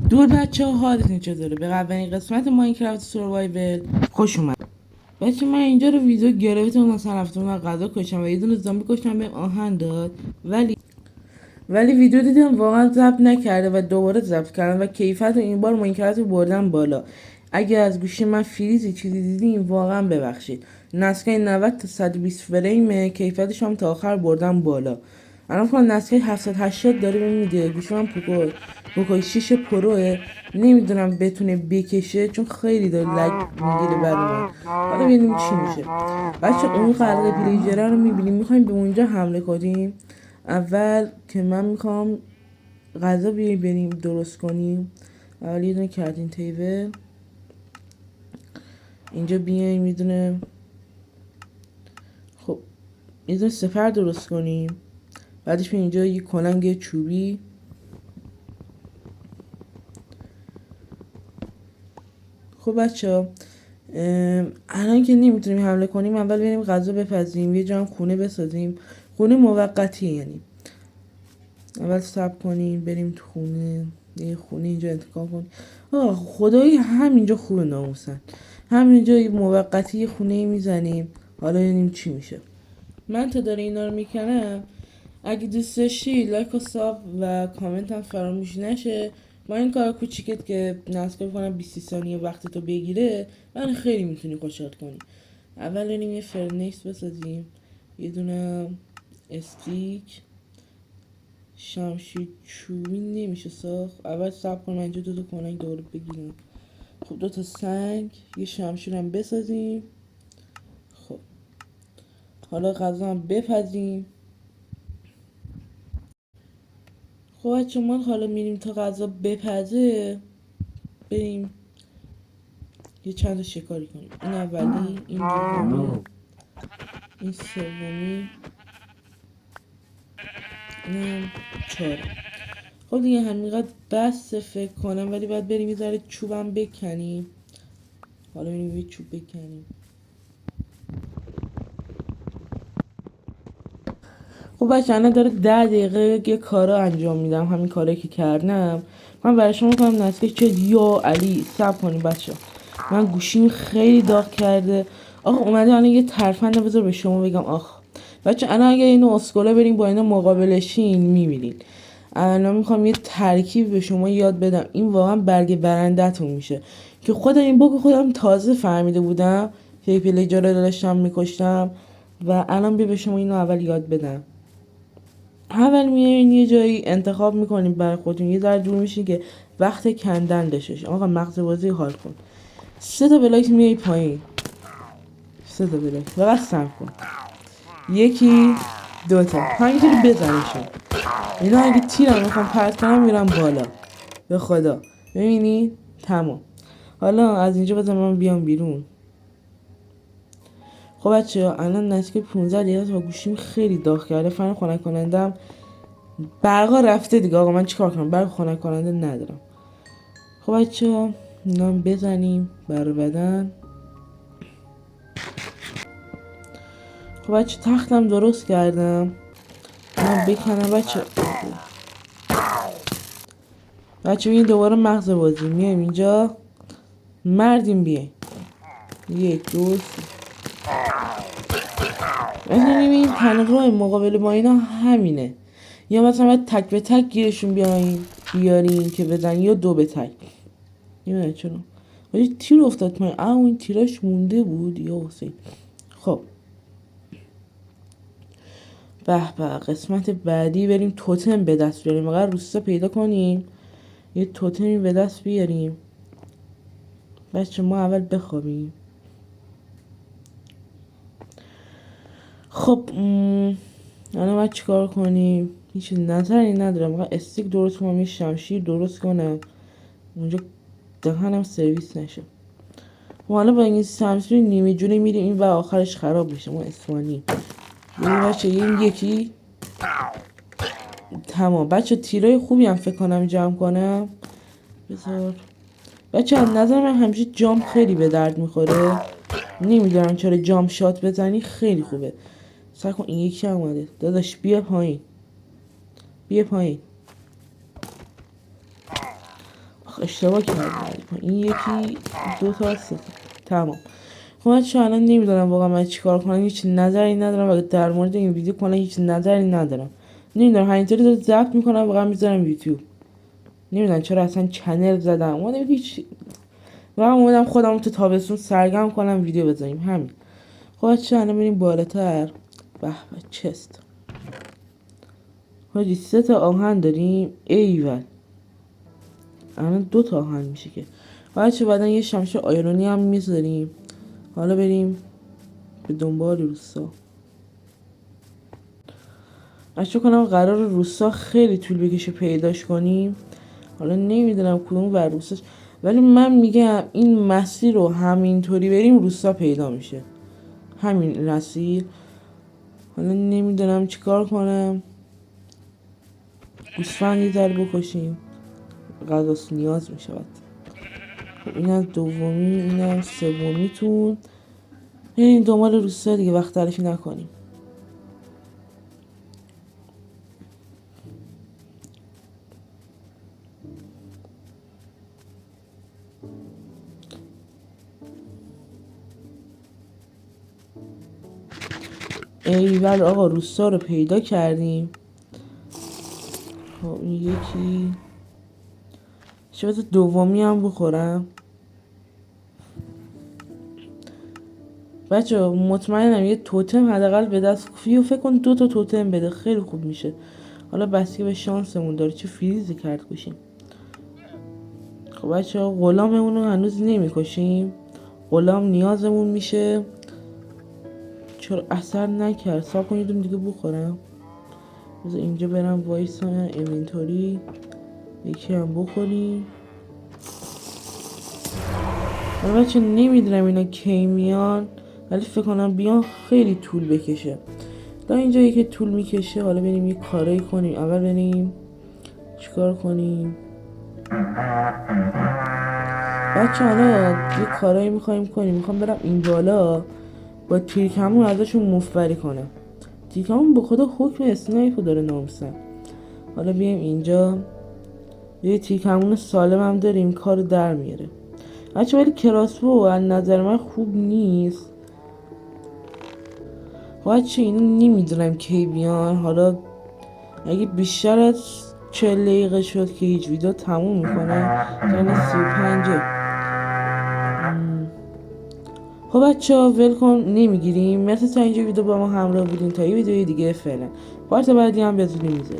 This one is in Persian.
دور بچه ها، حالتون چطوره؟ به اولین قسمت ماینکرافت سروایول خوش اومد. بچه من اینجا رو ویدیو گرفتم، مثلا رفتم من غذا کشم و یه دونه زامبی کشتم، بهم آهن داد. ولی ویدیو دیدم واقعا ضبط نکرده و دوباره ضبط کردم و کیفیت این بار ماینکرافت رو بردم بالا. اگه از گوشی من فریزی چیزی دیدین واقعا ببخشید. نسخه 90 تا 120 فریم کیفیتش هم تا آخر بردم بالا. الان کنم نسخه 780 داره بهم میده. گوشی من پوکو 6 پروه. نمیدونم بتونه بکشه چون خیلی داره لگ میگیره بر من. حالا ببینیم چی میشه. بچه اون خلق پلیجره رو میبینیم، میخوایم به اونجا حمله کنیم. اول که من میخوام غذا بریم درست کنیم. اول یه دونه کردین تیبل اینجا بیایم، میدونه خب یه دونه سپر درست کنیم. بعدش بیایم اینجا یه کلنگ چوبی. خب بچه ها الان که نمیتونیم حمله کنیم، اول بریم غذا بپزیم، یه جا هم خونه بسازیم. خونه موقتیه، یعنی اول صبر کنیم بریم تو خونه. یه خونه اینجا انتخاب کنیم. خدایی همینجا خوبه ناموسن. همینجا یه موقتی خونه میزنیم، حالا ببینیم چی میشه. من تا داره اینا رو میکنم، اگه دوست داشتی لایک و ساب و کامنت هم فراموش نشه. با این کار کوچیکت که نصب کنم 20 ثانیه وقت تو بگیره، من خیلی میتونی خوشحال کنی. اول بریم یه فرنکس بسازیم، یه دونه استیک، شمشیر چوبی نمیشه ساخت. اول صبر کنم اینجا دو تا کلنگ دوباره بگیرم. خب 2 تا سنگ، یه شمشیر هم بسازیم. خب حالا غذا هم بپزیم. خب بچه ما حالا میریم تا غذا بپزه، بریم یه چند تا شکاری کنیم. این اولی، این دومی، این سومی، اینم چهارم. خب دیگه همینقدر بس فکر کنم، ولی باید بریم یه ذره چوبم بکنیم. حالا بریم یه چوب بکنیم. خب بچه الان داره 10 دقیقه یه کارا انجام میدم، همین کاری که کردم من برای شما کنم. نسکه چه یا علی صبر کنیم بچه، من گوشیم خیلی داغ کرده. اومده الان یه ترفند بذار به شما بگم. بچه الان اگه اینو اسکولا بریم با اینا مقابلشین میبینین. الان میخوام یه ترکیب به شما یاد بدم، این واقعا برگ برندتون میشه. که خودم این بگو خودم تازه فهمیده بودم که پلیجا رو داشتم میکشتم و الان به شما اینو اول یاد بدم. اول میارین یه جایی انتخاب میکنین برای خودتون، یه ذره دور میشین که وقت کندن داشتش. مغز بازی حال کن. 3 تا بلاک میای پایین، 3 تا بلاک فقط صبر کن. 1 2 تا همینطوری بزنشون. اینا اگه تیرم میخوام پرت کنم میرم بالا. به خدا ببینی تمام. حالا از اینجا بذار من بیام بیرون. خب بچه الان نزدیک 15 دقیقه و گوشیم خیلی داغ کرده. فن خنک کنندم برقا رفته دیگه. من چیکار کنم؟ برق خنک کننده ندارم. خب بچه اینا بزنیم بر بدن. خب بچه تختم درست کردم، من بکنم بچه ببین دوباره مغز بازی میایم اینجا. مردیم بیایم 1 2 3. ببین تنها مقابل با اینا همینه. یا مثلا باید تک به تک گیرشون بیارین که بزن، یا 2 به تک. نمیدونم چرا ولی تیر افتاد پایین. این تیراش مونده بود یا حسین. خب به قسمت بعدی بریم توتم به دست بیاریم. اگر روستا پیدا کنیم یه توتمی به دست بیاریم. بچه ما اول بخوابیم. خب الان باید چیکار کنیم؟ هیچ نظری ندارم. فقط استیک درست کنم، یه شمشیر درست کنم اونجا دهنم سرویس نشه. و حالا با این شمشیر نیمه جونه میریم این و آخرش خراب میشه. ما اسفانی یعنی بچه این یکی تمام. بچه تیرای خوبی هم فکر کنم جمع کنم. بذار بچه از نظر من همیشه جام خیلی به درد میخوره. نمیدونم چرا جام شات بزنی خیلی خوبه. سعی کن. این یکی هم اومده. داداش بیا پایین، بیا پایین. اشتباه کردم. این یکی 2 تا 3 تا تمام. خب من چه الان نمیدونم واقعا من چیکار کنم، هیچ نظری ندارم و در مورد این ویدیو کلا هیچ نظری ندارم. نمیدونم همینطوری دارم ضبط میکنم واقعا میذارم یوتیوب. نمیدونم چرا اصلا چنل زدم. اومدم هیچ واقعا اومدم خودم تو تابستون سرگرم کنم ویدیو بذاریم همین. خب چه الان بریم بالاتر. به به چست. حاجی 3 تا آهن داریم. ایول. الان 2 تا آهن میشه که. بچه بعدا یه شمشه آیرونی هم میذاریم. حالا بریم به دنبال روستا. اشتباه کنم قرار روستا خیلی طول بکشه پیداش کنیم. حالا نمیدونم کدوم ور روستاش، ولی من میگم این مسیر رو همینطوری بریم روستا پیدا میشه. همین مسیر. حالا نمیدونم چیکار کنم. گوسفند یه ذره بکشیم. غذاست نیاز میشود. خب اینم دومی، اینم سومیتون. این دنبال روستا دیگه وقت تلفی نکنیم. ایول آقا روستا رو پیدا کردیم. خب این یکی شاید دومی هم بخورم. بچه مطمئنم یه توتم حداقل به دست فیو فکر کن 2 تا توتم بده خیلی خوب میشه. حالا بسیار به شانسمون داره. چه فریزی کرد کشیم. خب بچه ها غلاممون رو هنوز نمیکشیم. غلام نیازمون میشه. چرا اثر نکرد. صاحب کن یه دونه دیگه بخورم. بذار اینجا برم وایسا اینوینتوری یکی هم بخوریم. حالا بچه نمیدونم اینا کی میان، ولی فکر کنم بیان خیلی طول بکشه. تا اینجا یکی طول میکشه. حالا بریم یه کارایی کنیم. اول بریم چیکار کنیم بچه. حالا یه کارایی میخوایم کنیم. میخوام برم این بالا با تیرکمون ازشون مفبری کنم. تیرکمون به خدا حکم اسنایپو داره ناموسن. حالا بیایم اینجا. یه تیرکمون سالم هم داریم کارو در میاره بچه، ولی کراسبو از نظر من خوب نیست. بچه اینو نمیدونم کی بیان. حالا اگه بیشتر از 40 دقیقه شد که هیچ ویدیو تموم میکنه. یعنی 35. خب بچه ها ولکن نمیگیریم. مرسی تا اینجا ویدیو با ما همراه بودین. تا یه ویدیوی دیگه فعلا. پارت بعدی هم بزنیم میذاریم.